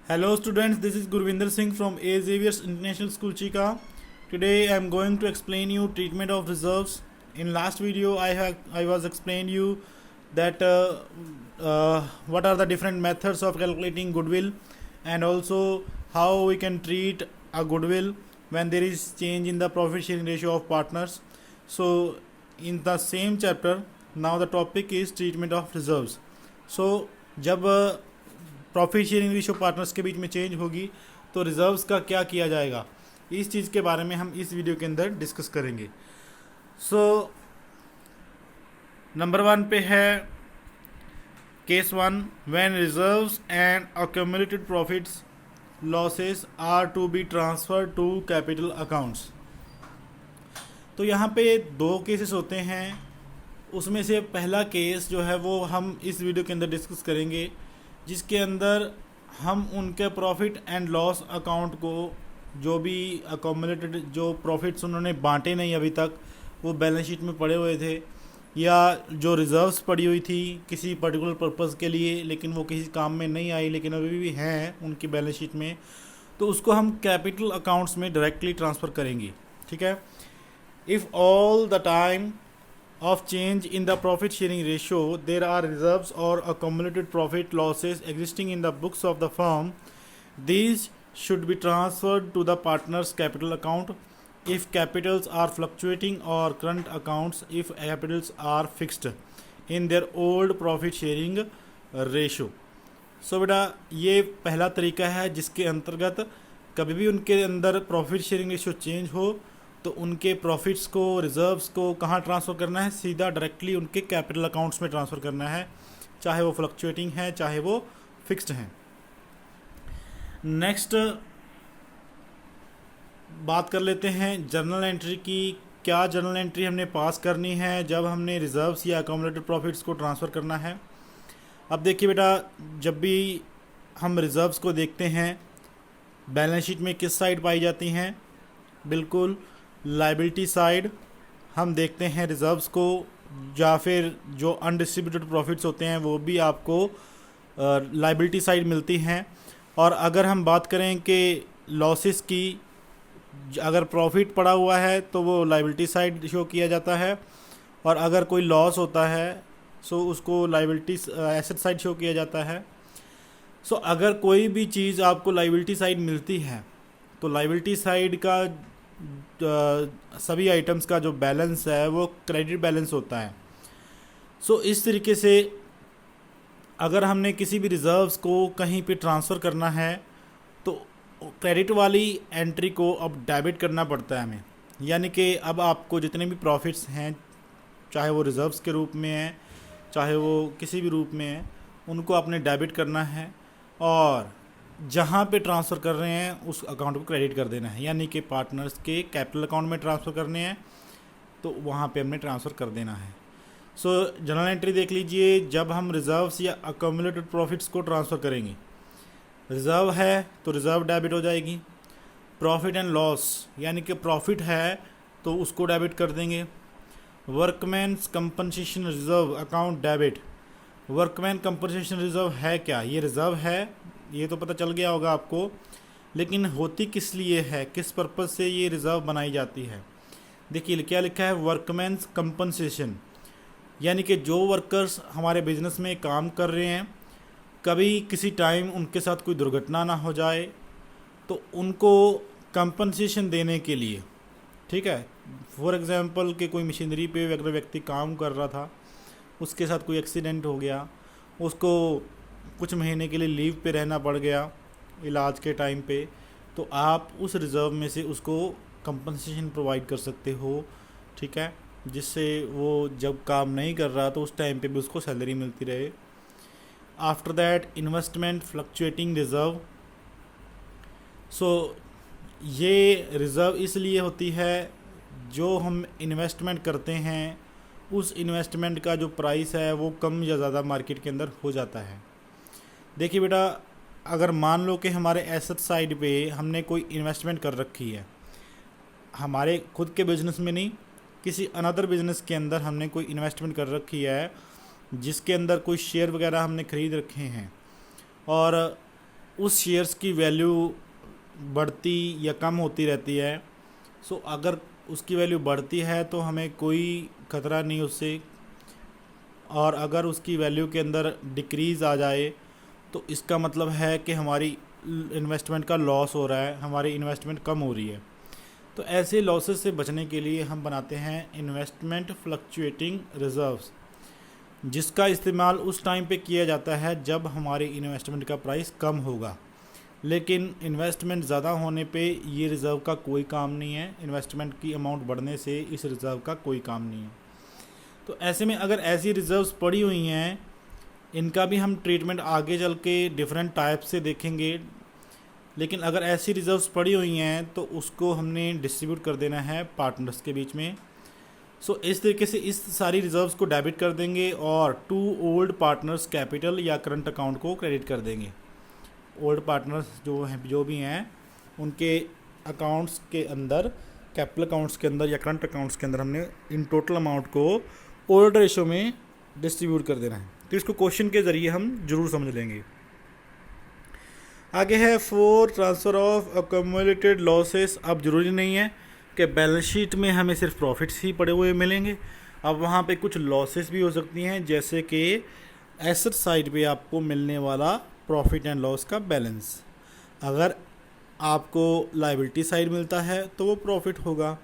Hello students, this is Gurvinder Singh from A. Xavier's International School Chika. Today I am going to explain you treatment of reserves. In last video I was explained you that what are the different methods of calculating goodwill and also how we can treat a goodwill when there is change in the profit sharing ratio of partners. So in the same chapter now the topic is treatment of reserves. So जब profit sharing ratio partners के बीच में change होगी तो reserves का क्या किया जाएगा, इस चीज़ के बारे में हम इस वीडियो के अंदर डिस्कस करेंगे. सो नंबर 1 पे है case 1, when reserves and accumulated profits losses are to be transfer to capital accounts. तो यहाँ पे 2 केसेस होते हैं, उसमें से पहला केस जो है वो हम इस वीडियो के अंदर डिस्कस करेंगे, जिसके अंदर हम उनके प्रॉफिट एंड लॉस अकाउंट को जो भी अकोमुलेटेड जो प्रॉफिट्स उन्होंने बांटे नहीं अभी तक, वो बैलेंस शीट में पड़े हुए थे, या जो रिजर्व्स पड़ी हुई थी किसी पर्टिकुलर पर्पस के लिए लेकिन वो किसी काम में नहीं आई लेकिन अभी भी हैं उनकी बैलेंस शीट में, तो उसको हम कैपिटल अकाउंट्स में डायरेक्टली ट्रांसफ़र करेंगे. ठीक है. If all the time of change in the profit sharing ratio there are reserves or accumulated profit losses existing in the books of the firm, these should be transferred to the partner's capital account if capitals are fluctuating or current accounts if capitals are fixed in their old profit sharing ratio. सो बेटा ये पहला तरीका है जिसके अंतर्गत कभी भी उनके अंदर प्रॉफिट शेयरिंग रेशियो चेंज हो तो उनके प्रॉफिट्स को रिजर्व्स को कहाँ ट्रांसफ़र करना है, सीधा डायरेक्टली उनके कैपिटल अकाउंट्स में ट्रांसफ़र करना है, चाहे वो फ्लक्चुएटिंग है चाहे वो फिक्स्ड हैं. नेक्स्ट बात कर लेते हैं जर्नल एंट्री की. क्या जर्नल एंट्री हमने पास करनी है जब हमने रिजर्व्स या अकोमुलेटेड प्रॉफिट्स को ट्रांसफ़र करना है. अब देखिए बेटा, जब भी हम रिजर्व्स को देखते हैं बैलेंस शीट में किस साइड पाई जाती हैं, बिल्कुल लाइबिलिटी साइड हम देखते हैं रिजर्व्स को, या फिर जो अनडिस्ट्रीब्यूटेड प्रॉफिट्स होते हैं वो भी आपको लाइबिलिटी साइड मिलती हैं. और अगर हम बात करें कि लॉसेस की, अगर प्रॉफिट पड़ा हुआ है तो वो लाइबिलिटी साइड शो किया जाता है, और अगर कोई लॉस होता है सो उसको लाइबिलिटी एसेट साइड शो किया जाता है. सो अगर कोई भी चीज़ आपको लाइबिलिटी साइड मिलती है तो लाइबिलिटी साइड का सभी आइटम्स का जो बैलेंस है वो क्रेडिट बैलेंस होता है. सो इस तरीके से अगर हमने किसी भी रिजर्व्स को कहीं पे ट्रांसफ़र करना है तो क्रेडिट वाली एंट्री को अब डेबिट करना पड़ता है हमें. यानी कि अब आपको जितने भी प्रॉफिट्स हैं, चाहे वो रिजर्व्स के रूप में हैं चाहे वो किसी भी रूप में हैं, उनको आपने डेबिट करना है और जहाँ पे ट्रांसफ़र कर रहे हैं उस अकाउंट को क्रेडिट कर देना है. यानी कि पार्टनर्स के कैपिटल अकाउंट में ट्रांसफ़र करने हैं तो वहाँ पे हमने ट्रांसफ़र कर देना है. सो जनरल एंट्री देख लीजिए, जब हम रिजर्व्स या अक्यूमुलेटेड प्रॉफिट्स को ट्रांसफ़र करेंगे, रिज़र्व है तो रिज़र्व डेबिट हो जाएगी. प्रॉफिट एंड लॉस यानी कि प्रॉफिट है तो उसको डेबिट कर देंगे. Workman's compensation reserve account debit. Workman compensation reserve है क्या? ये रिज़र्व है, ये तो पता चल गया होगा आपको, लेकिन होती किस लिए है, किस पर्पज़ से ये रिज़र्व बनाई जाती है. देखिए क्या लिखा है, वर्कमैन्स कंपनसेशन, यानी कि जो वर्कर्स हमारे बिजनेस में काम कर रहे हैं, कभी किसी टाइम उनके साथ कोई दुर्घटना ना हो जाए तो उनको कंपनसेशन देने के लिए. ठीक है. फॉर एग्ज़ाम्पल कि कोई मशीनरी पे अगर व्यक्ति काम कर रहा था, उसके साथ कोई एक्सीडेंट हो गया, उसको कुछ महीने के लिए लीव पे रहना पड़ गया इलाज के टाइम पे, तो आप उस रिज़र्व में से उसको कंपनसेशन प्रोवाइड कर सकते हो. ठीक है. जिससे वो जब काम नहीं कर रहा तो उस टाइम पे भी उसको सैलरी मिलती रहे. After that investment fluctuating reserve. So ये रिज़र्व इसलिए होती है जो हम इन्वेस्टमेंट करते हैं उस इन्वेस्टमेंट का जो प्राइस है वो कम या ज़्यादा मार्केट के अंदर हो जाता है. देखिए बेटा, अगर मान लो कि हमारे एसेट साइड पे हमने कोई इन्वेस्टमेंट कर रखी है, हमारे खुद के बिज़नेस में नहीं, किसी अनदर बिज़नेस के अंदर हमने कोई इन्वेस्टमेंट कर रखी है जिसके अंदर कोई शेयर वगैरह हमने ख़रीद रखे हैं, और उस शेयर्स की वैल्यू बढ़ती या कम होती रहती है। सो अगर उसकी वैल्यू बढ़ती है तो हमें कोई ख़तरा नहीं उससे, और अगर उसकी वैल्यू के अंदर डिक्रीज़ आ जाए तो इसका मतलब है कि हमारी इन्वेस्टमेंट का लॉस हो रहा है, हमारी इन्वेस्टमेंट कम हो रही है। तो ऐसे लॉसेस से बचने के लिए हम बनाते हैं इन्वेस्टमेंट फ्लक्चुएटिंग रिजर्व्स, जिसका इस्तेमाल उस टाइम पे किया जाता है जब हमारी इन्वेस्टमेंट का प्राइस कम होगा। लेकिन इन्वेस्टमेंट ज़्यादा होने पे ये रिज़र्व का कोई काम नहीं है, इन्वेस्टमेंट की अमाउंट बढ़ने से इस रिज़र्व का कोई काम नहीं है। तो ऐसे में अगर ऐसी रिज़र्व्स पड़ी हुई हैं, इनका भी हम ट्रीटमेंट आगे चल के डिफरेंट टाइप से देखेंगे, लेकिन अगर ऐसी रिज़र्व्स पड़ी हुई हैं तो उसको हमने डिस्ट्रीब्यूट कर देना है पार्टनर्स के बीच में। सो इस तरीके से इस सारी रिज़र्व्स को डेबिट कर देंगे और टू ओल्ड पार्टनर्स कैपिटल या करंट अकाउंट को क्रेडिट कर देंगे। ओल्ड पार्टनर्स जो भी हैं उनके अकाउंट्स के अंदर, कैपिटल अकाउंट्स के अंदर या करंट अकाउंट्स के अंदर हमने इन टोटल अमाउंट को ओल्ड रेशो में डिस्ट्रीब्यूट कर देना है। तो इसको क्वेश्चन के ज़रिए हम ज़रूर समझ लेंगे। आगे है for transfer of accumulated losses. अब ज़रूरी नहीं है कि बैलेंस शीट में हमें सिर्फ प्रॉफिट्स ही पड़े हुए मिलेंगे, अब वहाँ पे कुछ लॉसेस भी हो सकती हैं, जैसे कि एसेट साइड पे आपको मिलने वाला प्रॉफिट एंड लॉस का बैलेंस। अगर आपको लायबिलिटी साइड मिलता है तो वो प्रॉफिट होगा,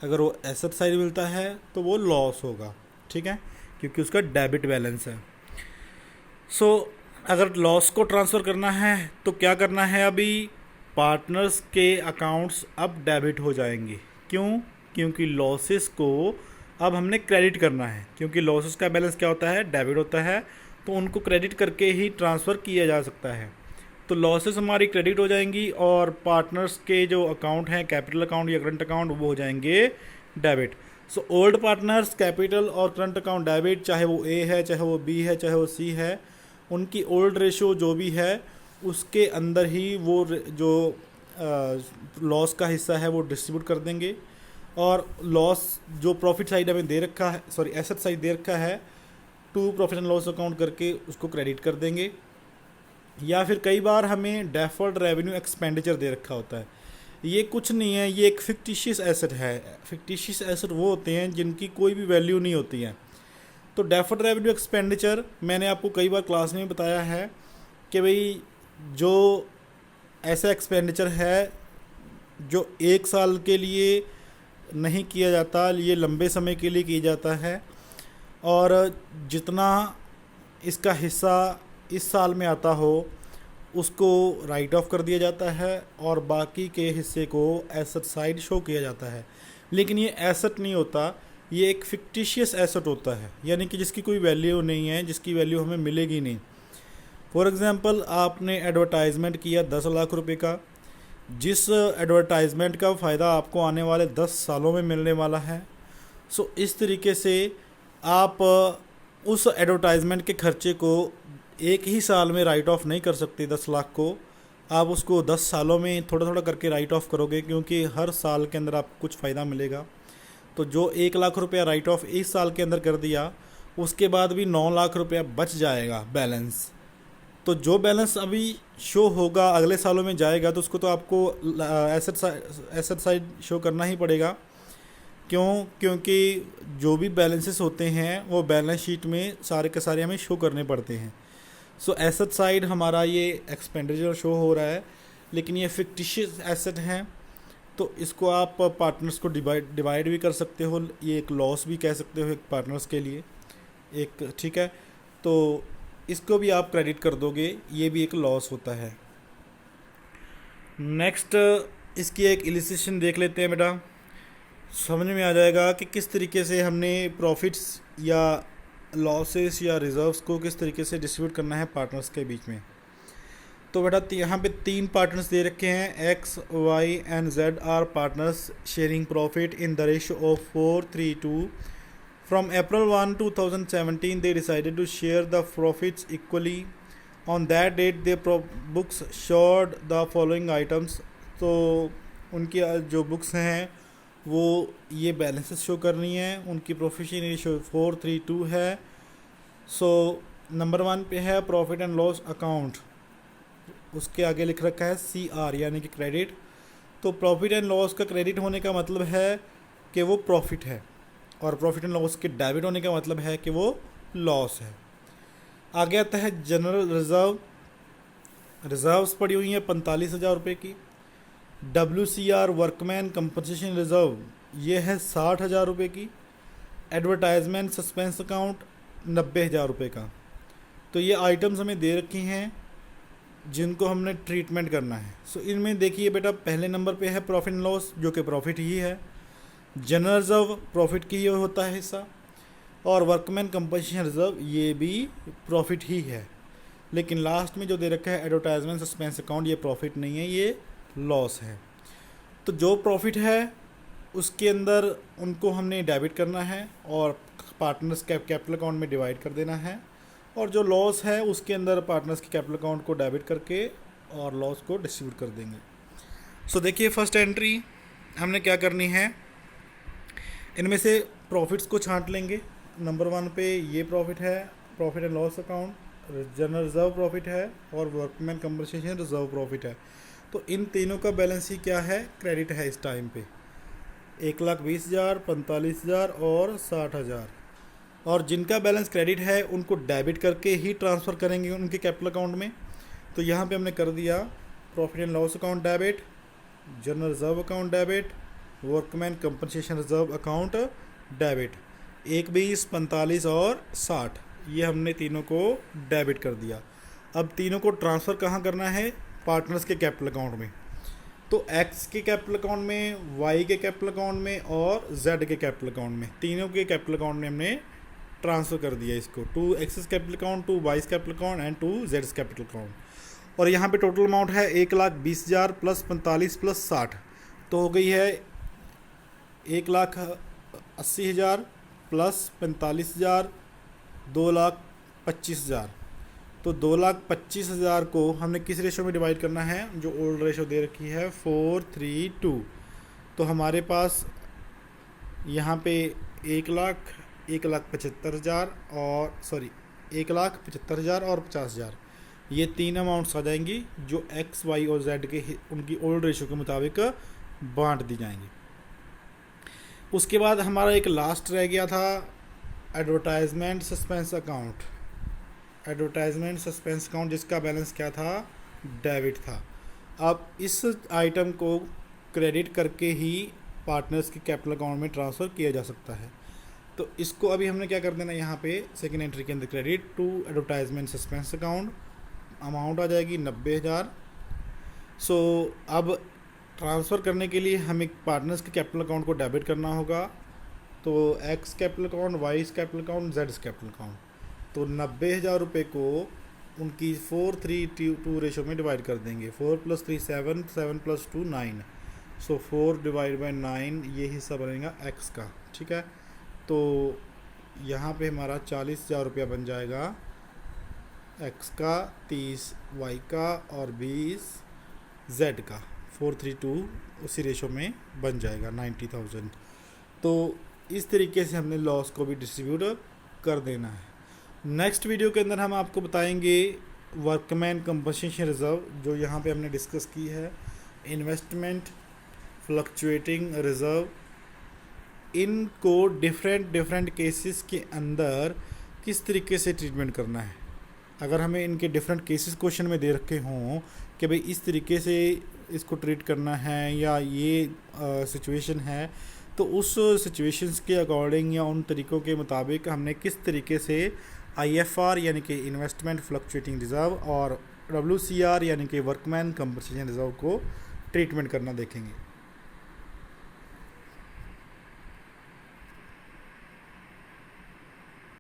अगर वो एसेट साइड मिलता है तो वो लॉस होगा, ठीक है, क्योंकि उसका डेबिट बैलेंस है। सो अगर लॉस को ट्रांसफ़र करना है तो क्या करना है, अभी पार्टनर्स के अकाउंट्स अब डेबिट हो जाएंगे। क्यों? क्योंकि लॉसेस को अब हमने क्रेडिट करना है, क्योंकि लॉसेस का बैलेंस क्या होता है, डेबिट होता है, तो उनको क्रेडिट करके ही ट्रांसफ़र किया जा सकता है। तो लॉसेस हमारी क्रेडिट हो जाएंगी और पार्टनर्स के जो अकाउंट हैं, कैपिटल अकाउंट या करंट अकाउंट, वो हो जाएंगे debit. So old partners capital और करंट अकाउंट डेबिट, चाहे वो ए है, चाहे वो बी है, चाहे वो सी है, उनकी ओल्ड रेशो जो भी है उसके अंदर ही वो जो लॉस का हिस्सा है वो डिस्ट्रीब्यूट कर देंगे, और लॉस जो प्रॉफिट साइड हमें दे रखा है, सॉरी एसेट साइड दे रखा है, to profit and loss account करके उसको क्रेडिट कर देंगे। या फिर कई बार हमें डेफर्ड रेवेन्यू एक्सपेंडिचर दे रखा होता है, ये कुछ नहीं है, ये एक फिक्टिशियस एसेट है। फिक्टिशियस एसेट वो होते हैं जिनकी कोई भी वैल्यू नहीं होती है। तो डेफर्ड रेवेन्यू एक्सपेंडिचर मैंने आपको कई बार क्लास में बताया है कि भाई जो ऐसा एक्सपेंडिचर है जो एक साल के लिए नहीं किया जाता, ये लंबे समय के लिए किया जाता है, और जितना इसका हिस्सा इस साल में आता हो उसको राइट ऑफ कर दिया जाता है और बाकी के हिस्से को एसेट साइड शो किया जाता है। लेकिन ये एसेट नहीं होता, ये एक फिक्टिशियस एसेट होता है, यानी कि जिसकी कोई वैल्यू नहीं है, जिसकी वैल्यू हमें मिलेगी नहीं। फॉर एग्ज़ाम्पल आपने एडवर्टाइजमेंट किया 10 लाख रुपए का, जिस एडवर्टाइजमेंट का फ़ायदा आपको आने वाले 10 सालों में मिलने वाला है। सो इस तरीके से आप उस एडवर्टाइजमेंट के खर्चे को एक ही साल में राइट ऑफ नहीं कर सकते। 10 लाख को आप उसको 10 सालों में थोड़ा थोड़ा करके राइट ऑफ करोगे, क्योंकि हर साल के अंदर आपको कुछ फ़ायदा मिलेगा। तो जो 1 लाख रुपया राइट ऑफ इस साल के अंदर कर दिया, उसके बाद भी 9 लाख रुपया बच जाएगा बैलेंस। तो जो बैलेंस अभी शो होगा अगले सालों में जाएगा, तो उसको तो आपको एसेट साइड शो करना ही पड़ेगा। क्यों? क्योंकि जो भी बैलेंसेस होते हैं वो बैलेंस शीट में सारे के सारे हमें शो करने पड़ते हैं। सो एसेट साइड हमारा ये एक्सपेंडिचर शो हो रहा है, लेकिन ये फिक्टिशियस एसेट हैं, तो इसको आप पार्टनर्स को डिवाइड भी कर सकते हो, ये एक लॉस भी कह सकते हो एक पार्टनर्स के लिए एक, ठीक है। तो इसको भी आप क्रेडिट कर दोगे, ये भी एक लॉस होता है। नेक्स्ट इसकी एक इलिस्ट्रेशन देख लेते हैं बेटा, समझ में आ जाएगा कि किस तरीके से हमने प्रॉफिट्स या लॉसेस या रिजर्व्स को किस तरीके से डिस्ट्रीब्यूट करना है पार्टनर्स के बीच में। तो बेटा यहाँ पे 3 पार्टनर्स दे रखे हैं, X Y and Z are partners sharing profit in the ratio of 4:3:2। From April 1, 2017, they decided to share the profits equally. On that date, their books showed the following items. तो उनकी जो books हैं वो ये balances show कर रही हैं। उनकी प्रोफिट रेशियो 4:3:2 है। सो नंबर 1 पे है प्रॉफिट एंड लॉस अकाउंट। उसके आगे लिख रखा है CR यानी कि क्रेडिट। तो प्रॉफिट एंड लॉस का क्रेडिट होने का मतलब है कि वो प्रॉफिट है, और प्रॉफिट एंड लॉस के डेबिट होने का मतलब है कि वो लॉस है। आगे आता है जनरल रिजर्व। रिजर्व्स पड़ी हुई हैं 45,000 रुपये की। WCR वर्कमैन कंपनसेशन रिजर्व ये है 60,000 रुपये की। एडवर्टाइजमेंट सस्पेंस अकाउंट 90,000 रुपये का। तो ये आइटम्स हमें दे रखी हैं जिनको हमने ट्रीटमेंट करना है। सो इनमें देखिए बेटा, पहले नंबर पे है प्रॉफिट एंड लॉस जो कि प्रॉफिट ही है। जनरल रिजर्व प्रॉफिट की ही होता है हिस्सा, और वर्कमैन कंपनसेशन रिजर्व ये भी प्रॉफिट ही है। लेकिन लास्ट में जो दे रखा है एडवर्टाइजमेंट सस्पेंस अकाउंट, ये प्रॉफिट नहीं है, ये लॉस है। तो जो प्रॉफिट है उसके अंदर उनको हमने डेबिट करना है और पार्टनर्स कैपिटल अकाउंट में डिवाइड कर देना है, और जो लॉस है उसके अंदर पार्टनर्स के कैपिटल अकाउंट को डेबिट करके और लॉस को डिस्ट्रीब्यूट कर देंगे। सो देखिए, फर्स्ट एंट्री हमने क्या करनी है, इनमें से प्रॉफिट्स को छांट लेंगे। नंबर 1 पे ये प्रॉफिट है, profit and loss account, general reserve profit है, और वर्कमैन कंपनसेशन रिजर्व प्रॉफिट है। तो इन तीनों का बैलेंस ही क्या है, क्रेडिट है इस टाइम पे। 1,20,000, 45,000 और 60,000। और जिनका बैलेंस क्रेडिट है उनको डेबिट करके ही ट्रांसफ़र करेंगे उनके कैपिटल अकाउंट में। तो यहाँ पे हमने कर दिया profit and loss account debit, general reserve account debit, workman compensation reserve account debit. 1,20, 45 और 60 ये हमने तीनों को डेबिट कर दिया। अब तीनों को ट्रांसफ़र कहाँ करना है, पार्टनर्स के कैपिटल अकाउंट में। तो एक्स के कैपिटल अकाउंट में, वाई के कैपिटल अकाउंट में और जेड के कैपिटल अकाउंट में, तीनों के कैपिटल अकाउंट में हमने ट्रांसफ़र कर दिया इसको। 2 X's capital account, 2 Y's capital account and 2 जेड्स कैपिटल अकाउंट। और यहाँ पे टोटल अमाउंट है 1,20,000 प्लस 45 प्लस 60, तो हो गई है 1,80,000 प्लस 45,000 2,25,000। तो 2,25,000 को हमने किस रेशो में डिवाइड करना है, जो ओल्ड रेशो दे रखी है 4:3:2। तो हमारे पास यहाँ पे 1,75,000 और 1,75,000 और 50,000, ये तीन अमाउंट्स आ जाएंगी जो एक्स, वाई और जेड के उनकी ओल्ड रेशो के मुताबिक बांट दी जाएंगी। उसके बाद हमारा एक लास्ट रह गया था advertisement suspense account. Advertisement suspense account जिसका बैलेंस क्या था, डेबिट था। अब इस आइटम को क्रेडिट करके ही पार्टनर्स के कैपिटल अकाउंट में ट्रांसफ़र किया जा सकता है। तो इसको अभी हमने क्या कर देना, यहाँ पे सेकेंड एंट्री के अंदर credit to advertisement suspense account, amount आ जाएगी 90,000। सो अब ट्रांसफ़र करने के लिए हमें पार्टनर्स के कैपिटल अकाउंट को डेबिट करना होगा। तो X capital account, Y capital account, Z capital account. तो 90,000 रुपये को उनकी 4:3:2 रेशो में डिवाइड कर देंगे। 4 + 3 7, 7 + 2 9। सो 4/9 ये हिस्सा बनेगा एक्स का, ठीक है। तो यहाँ पे हमारा 40,000 रुपया बन जाएगा एक्स का, 30 वाई का और 20 जेड का। 4:3:2 उसी रेशो में बन जाएगा 90,000। तो इस तरीके से हमने लॉस को भी डिस्ट्रीब्यूट कर देना है। नेक्स्ट वीडियो के अंदर हम आपको बताएंगे वर्कमैन कंपनसेशन रिजर्व, जो यहाँ पे हमने डिस्कस की है, इन्वेस्टमेंट फ्लक्चुएटिंग रिजर्व। इनको डिफरेंट केसेस के अंदर किस तरीके से ट्रीटमेंट करना है। अगर हमें इनके डिफरेंट केसेस क्वेश्चन में दे रखे हों कि भाई इस तरीके से इसको ट्रीट करना है या ये सिचुएशन है, तो उस सिचुएशंस के अकॉर्डिंग या उन तरीक़ों के मुताबिक हमने किस तरीके से IFR यानी कि इन्वेस्टमेंट फ्लक्चुएटिंग रिज़र्व और WCR यानी कि वर्कमैन कंपनसेशन रिज़र्व को ट्रीटमेंट करना देखेंगे।